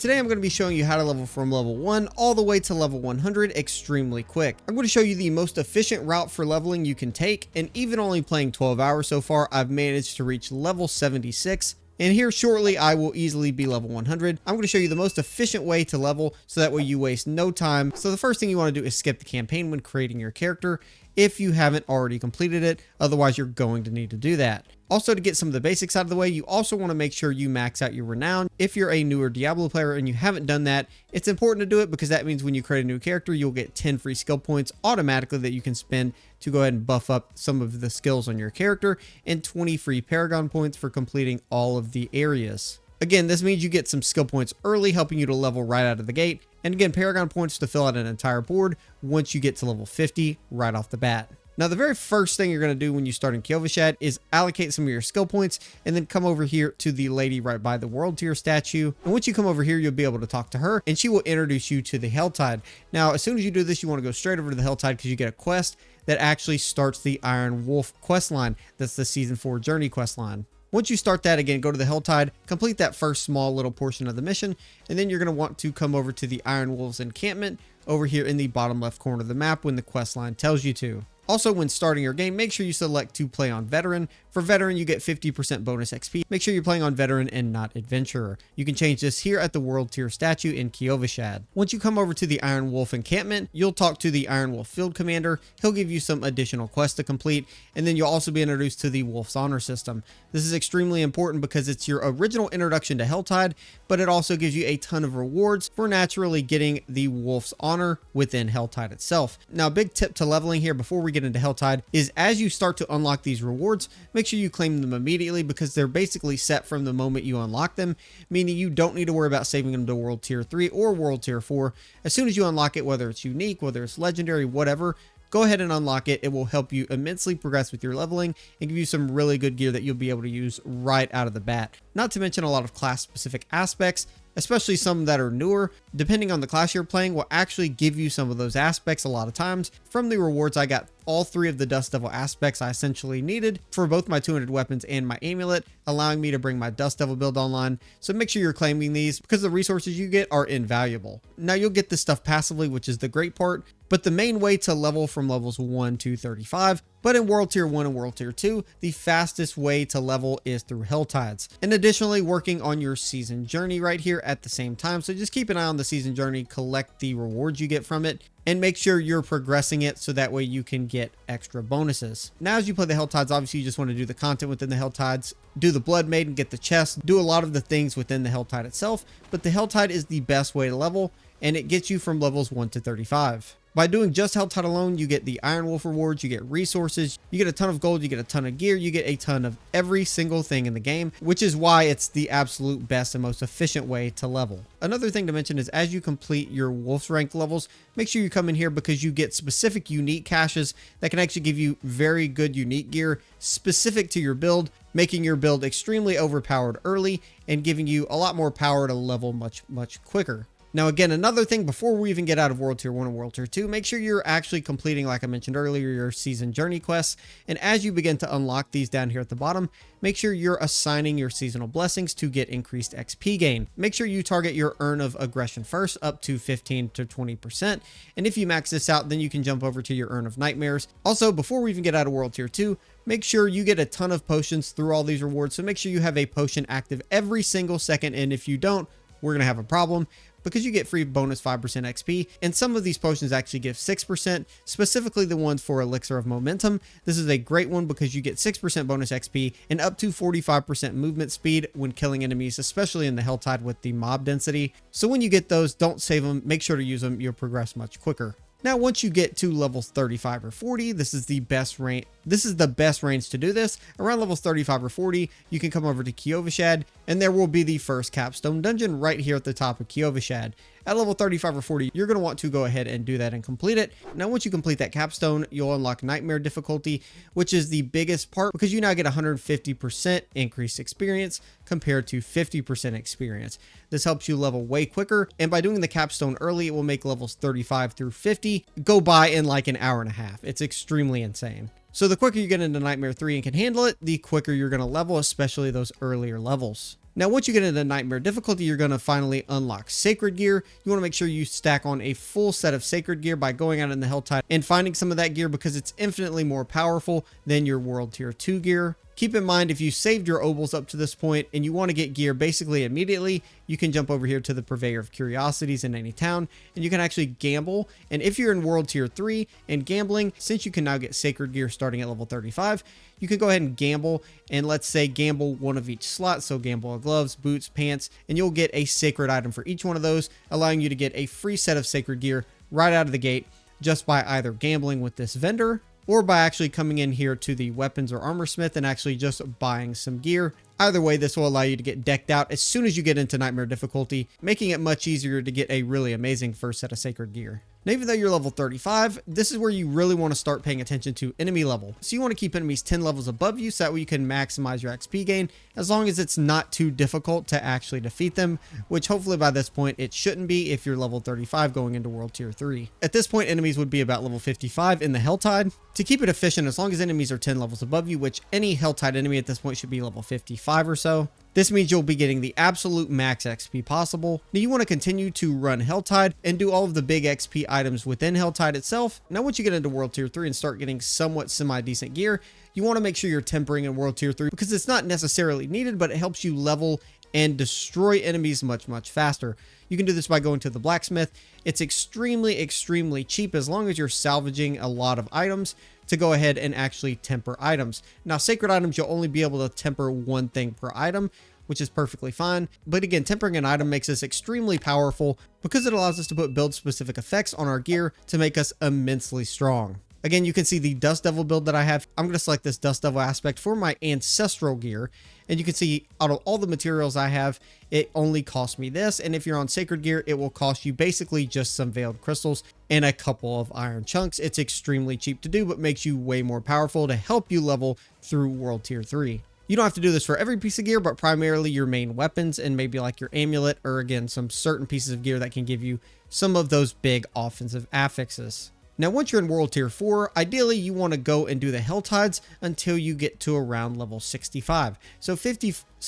Today I'm going to be showing you how to level from level 1 all the way to level 100 extremely quick. I'm going to show you the most efficient route for leveling you can take, and even only playing 12 hours so far, I've managed to reach level 76. And here shortly, I will easily be level 100. I'm going to show you the most efficient way to level so that way you waste no time. So the first thing you want to do is skip the campaign when creating your character if you haven't already completed it. Otherwise, you're going to need to do that. Also, to get some of the basics out of the way, you also want to make sure you max out your renown. If you're a newer Diablo player and you haven't done that, it's important to do it because that means when you create a new character, you'll get 10 free skill points automatically that you can spend to go ahead and buff up some of the skills on your character, and 20 free paragon points for completing all of the areas. Again, this means you get some skill points early, helping you to level right out of the gate. And again, paragon points to fill out an entire board once you get to level 50 right off the bat. Now, the very first thing you're going to do when you start in Kyovashad is allocate some of your skill points and then come over here to the lady right by the world tier statue. And once you come over here, you'll be able to talk to her and she will introduce you to the Helltide. Now, as soon as you do this, you want to go straight over to the Helltide because you get a quest that actually starts the Iron Wolf quest line. That's the Season 4 Journey quest line. Once you start that, again, go to the Helltide, complete that first small little portion of the mission, and then you're going to want to come over to the Iron Wolves encampment over here in the bottom left corner of the map when the quest line tells you to. Also, when starting your game, make sure you select to play on Veteran. For Veteran, you get 50% bonus XP. Make sure you're playing on Veteran and not Adventurer. You can change this here at the World Tier statue in Kyovashad. Once you come over to the Iron Wolf encampment, you'll talk to the Iron Wolf Field Commander. He'll give you some additional quests to complete, and then you'll also be introduced to the Wolf's Honor system. This is extremely important because it's your original introduction to Helltide, but it also gives you a ton of rewards for naturally getting the Wolf's Honor within Helltide itself. Now, a big tip to leveling here before we get into Helltide is as you start to unlock these rewards, make sure you claim them immediately because they're basically set from the moment you unlock them, meaning you don't need to worry about saving them to World Tier 3 or World Tier 4. As soon as you unlock it, whether it's unique, whether it's legendary, whatever, go ahead and unlock it. It will help you immensely progress with your leveling and give you some really good gear that you'll be able to use right out of the bat. Not to mention a lot of class specific aspects, especially some that are newer, depending on the class you're playing, will actually give you some of those aspects a lot of times. From the rewards, I got all 3 of the Dust Devil aspects I essentially needed for both my 200 weapons and my amulet, allowing me to bring my Dust Devil build online. So make sure you're claiming these because the resources you get are invaluable. Now, you'll get this stuff passively, which is the great part, but the main way to level from levels 1 to 35, but in World Tier 1 and World Tier 2, the fastest way to level is through Helltides. And additionally, working on your season journey right here at the same time. So just keep an eye on the season journey, collect the rewards you get from it, and make sure you're progressing it so that way you can get extra bonuses. Now, as you play the Helltides, obviously you just want to do the content within the Helltides, do the Blood Maiden, get the chest, do a lot of the things within the Helltide itself, but the Helltide is the best way to level, and it gets you from levels 1 to 35. By doing just Helltide alone, you get the Iron Wolf rewards, you get resources, you get a ton of gold, you get a ton of gear, you get a ton of every single thing in the game, which is why it's the absolute best and most efficient way to level. Another thing to mention is as you complete your Wolf's rank levels, make sure you come in here because you get specific unique caches that can actually give you very good unique gear specific to your build, making your build extremely overpowered early and giving you a lot more power to level much quicker. Now, again, another thing before we even get out of World Tier 1 and World Tier 2, make sure you're actually completing, like I mentioned earlier, your season journey quests. And as you begin to unlock these down here at the bottom, make sure you're assigning your seasonal blessings to get increased XP gain. Make sure you target your Urn of Aggression first up to 15 to 20%. And if you max this out, then you can jump over to your Urn of Nightmares. Also, before we even get out of World Tier 2, make sure you get a ton of potions through all these rewards. So make sure you have a potion active every single second. And if you don't, we're going to have a problem, because you get free bonus 5% XP, and some of these potions actually give 6%, specifically the ones for Elixir of Momentum. This is a great one because you get 6% bonus XP and up to 45% movement speed when killing enemies, especially in the Helltide with the mob density. So when you get those, don't save them, make sure to use them, you'll progress much quicker. Now, once you get to levels 35 or 40, this is the best range. This is the best range to do this. Around levels 35 or 40, you can come over to Kyovashad, and there will be the first capstone dungeon right here at the top of Kyovashad. At level 35 or 40, you're going to want to go ahead and do that and complete it. Now, once you complete that capstone, you'll unlock Nightmare difficulty, which is the biggest part because you now get 150% increased experience compared to 50% experience. This helps you level way quicker, and by doing the capstone early, it will make levels 35 through 50 go by in like an hour and a half. It's extremely insane. So the quicker you get into Nightmare 3 and can handle it, the quicker you're going to level, especially those earlier levels. Now, once you get into Nightmare difficulty, you're going to finally unlock Sacred Gear. You want to make sure you stack on a full set of Sacred Gear by going out in the Helltide and finding some of that gear because it's infinitely more powerful than your World Tier 2 gear. Keep in mind, if you saved your obols up to this point and you want to get gear basically immediately, you can jump over here to the Purveyor of Curiosities in any town, and you can actually gamble. And if you're in World Tier 3 and gambling, since you can now get Sacred Gear starting at level 35, you can go ahead and gamble, and let's say gamble one of each slot. So gamble gloves, boots, pants, and you'll get a sacred item for each one of those, allowing you to get a free set of Sacred Gear right out of the gate just by either gambling with this vendor or by actually coming in here to the weapons or armor smith and actually just buying some gear. Either way, this will allow you to get decked out as soon as you get into Nightmare difficulty, making it much easier to get a really amazing first set of Sacred Gear. Now, even though you're level 35, this is where you really want to start paying attention to enemy level. So you want to keep enemies 10 levels above you so that way you can maximize your XP gain as long as it's not too difficult to actually defeat them, which hopefully by this point it shouldn't be if you're level 35 going into World Tier 3. At this point, enemies would be about level 55 in the Helltide. To keep it efficient, as long as enemies are 10 levels above you, which any Helltide enemy at this point should be level 55 or so, this means you'll be getting the absolute max XP possible. Now you want to continue to run Helltide and do all of the big XP items within Helltide itself. Now once you get into World Tier 3 and start getting somewhat semi-decent gear, you want to make sure you're tempering in World Tier 3 because it's not necessarily needed, but it helps you level and destroy enemies much faster. You can do this by going to the blacksmith. It's extremely cheap as long as you're salvaging a lot of items to go ahead and actually temper items. Now, sacred items, you'll only be able to temper one thing per item, which is perfectly fine. But again, tempering an item makes us extremely powerful because it allows us to put build specific effects on our gear to make us immensely strong. Again, you can see the Dust Devil build that I have. I'm going to select this Dust Devil aspect for my ancestral gear. And you can see out of all the materials I have, it only costs me this. And if you're on Sacred Gear, it will cost you basically just some Veiled Crystals and a couple of Iron Chunks. It's extremely cheap to do, but makes you way more powerful to help you level through World Tier 3. You don't have to do this for every piece of gear, but primarily your main weapons and maybe like your amulet or again, some certain pieces of gear that can give you some of those big offensive affixes. Now, once you're in World Tier 4, ideally you want to go and do the Helltides until you get to around level 65. So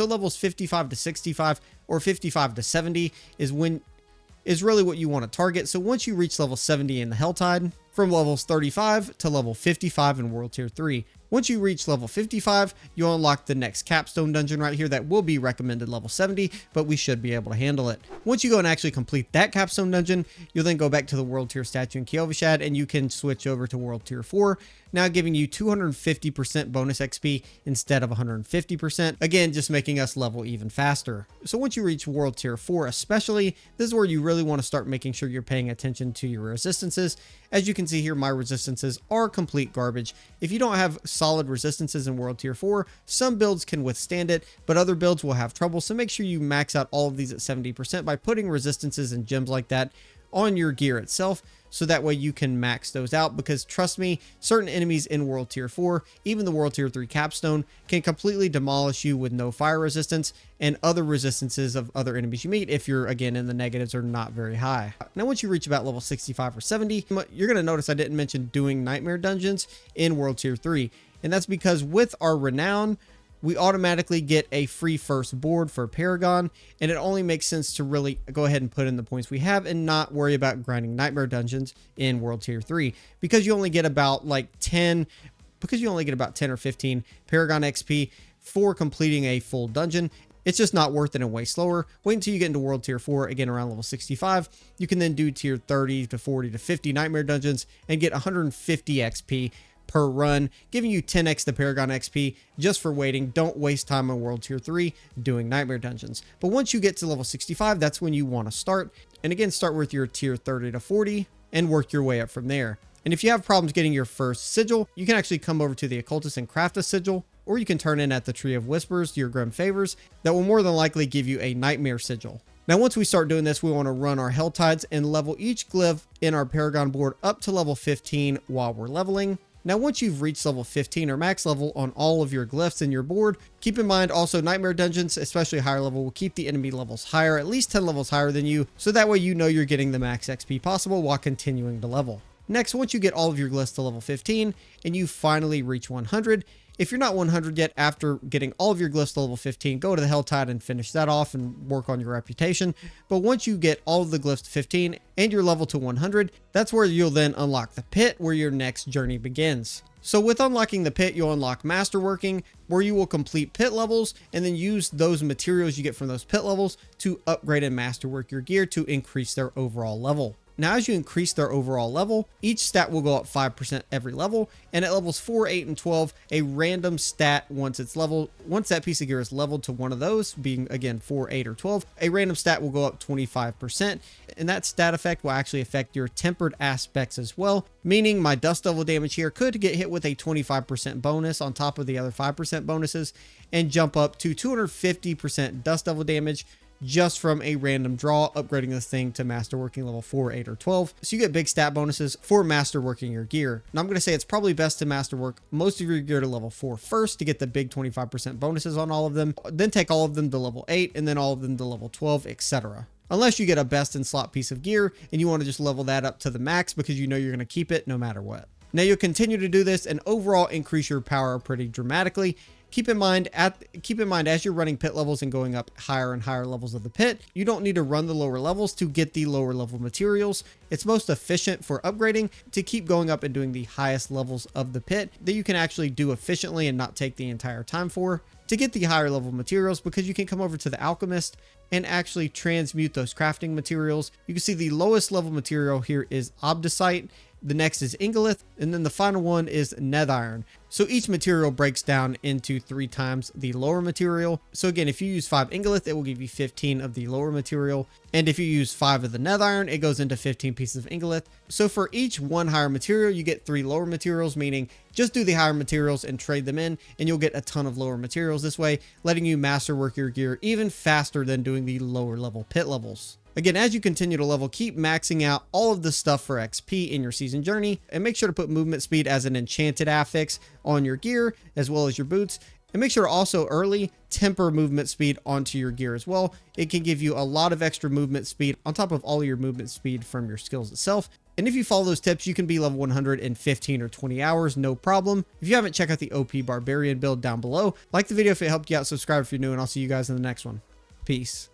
levels 55 to 65 or 55 to 70 is really what you want to target. So once you reach level 70 in the Helltide, from levels 35 to level 55 in World Tier 3. Once you reach level 55, you'll unlock the next capstone dungeon right here that will be recommended level 70, but we should be able to handle it. Once you go and actually complete that capstone dungeon, you'll then go back to the World Tier statue in Kiovashad and you can switch over to World Tier 4, now giving you 250% bonus XP instead of 150%. Again, just making us level even faster. So once you reach World Tier 4 especially, this is where you really want to start making sure you're paying attention to your resistances. As you can see here, my resistances are complete garbage. If you don't have solid resistances in World Tier 4, some builds can withstand it, but other builds will have trouble. So make sure you max out all of these at 70% by putting resistances and gems like that on your gear itself, so that way you can max those out, because trust me, certain enemies in World Tier 4, even the World Tier 3 capstone, can completely demolish you with no fire resistance and other resistances of other enemies you meet if you're, again, in the negatives or not very high. Now, once you reach about level 65 or 70, you're going to notice I didn't mention doing nightmare dungeons in World Tier 3. And that's because with our renown, we automatically get a free first board for Paragon, and it only makes sense to really go ahead and put in the points we have and not worry about grinding nightmare dungeons in World Tier 3, because you only get about like 10 or 15 Paragon XP for completing a full dungeon. It's just not worth it and way slower. Wait until you get into World Tier 4, again around level 65. You can then do Tier 30 to 40 to 50 nightmare dungeons and get 150 XP per run, giving you 10x the Paragon XP just for waiting. Don't waste time on World Tier 3 doing nightmare dungeons. But once you get to level 65, that's when you want to start. And again, start with your Tier 30 to 40 and work your way up from there. And if you have problems getting your first sigil, you can actually come over to the Occultist and craft a sigil, or you can turn in at the Tree of Whispers your Grim Favors that will more than likely give you a Nightmare sigil. Now, once we start doing this, we want to run our Helltides and level each glyph in our Paragon board up to level 15 while we're leveling. Now, once you've reached level 15 or max level on all of your glyphs in your board, keep in mind also nightmare dungeons, especially higher level, will keep the enemy levels higher, at least 10 levels higher than you, so that way you know you're getting the max XP possible while continuing to level. Next, once you get all of your glyphs to level 15 and you finally reach 100, If you're not 100 yet, after getting all of your glyphs to level 15, go to the Helltide and finish that off and work on your reputation. But once you get all of the glyphs to 15 and your level to 100, that's where you'll then unlock the pit, where your next journey begins. So with unlocking the pit, you'll unlock Masterworking, where you will complete pit levels and then use those materials you get from those pit levels to upgrade and masterwork your gear to increase their overall level. Now, as you increase their overall level, each stat will go up 5% every level, and at levels 4, 8, and 12, a random stat once that piece of gear is leveled to one of those, being again 4, 8, or 12, a random stat will go up 25%, and that stat effect will actually affect your tempered aspects as well, meaning my dust devil damage here could get hit with a 25% bonus on top of the other 5% bonuses, and jump up to 250% dust devil damage, just from a random draw, upgrading this thing to Masterworking level 4, 8, or 12. So you get big stat bonuses for Masterworking your gear. Now I'm going to say it's probably best to Masterwork most of your gear to level 4 first to get the big 25% bonuses on all of them, then take all of them to level 8, and then all of them to level 12, etc. Unless you get a best in slot piece of gear and you want to just level that up to the max because you know you're going to keep it no matter what. Now you'll continue to do this and overall increase your power pretty dramatically. Keep in mind as you're running pit levels and going up higher and higher levels of the pit, you don't need to run the lower levels to get the lower level materials. It's most efficient for upgrading to keep going up and doing the highest levels of the pit that you can actually do efficiently and not take the entire time for to get the higher level materials, because you can come over to the alchemist and actually transmute those crafting materials. You can see the lowest level material here is obdicite. The next is ingolith, and then the final one is nethiron. So each material breaks down into 3 times the lower material. So again, if you use 5 ingolith, it will give you 15 of the lower material. And if you use 5 of the nethiron, it goes into 15 pieces of ingolith. So for each 1 higher material, you get 3 lower materials, meaning just do the higher materials and trade them in, and you'll get a ton of lower materials this way, letting you masterwork your gear even faster than doing the lower level pit levels. Again, as you continue to level, keep maxing out all of the stuff for XP in your season journey, and make sure to put movement speed as an enchanted affix on your gear as well as your boots. And make sure to also early temper movement speed onto your gear as well. It can give you a lot of extra movement speed on top of all your movement speed from your skills itself. And if you follow those tips, you can be level 100 in 15 or 20 hours, no problem. If you haven't, check out the OP Barbarian build down below. Like the video if it helped you out, subscribe if you're new, and I'll see you guys in the next one. Peace.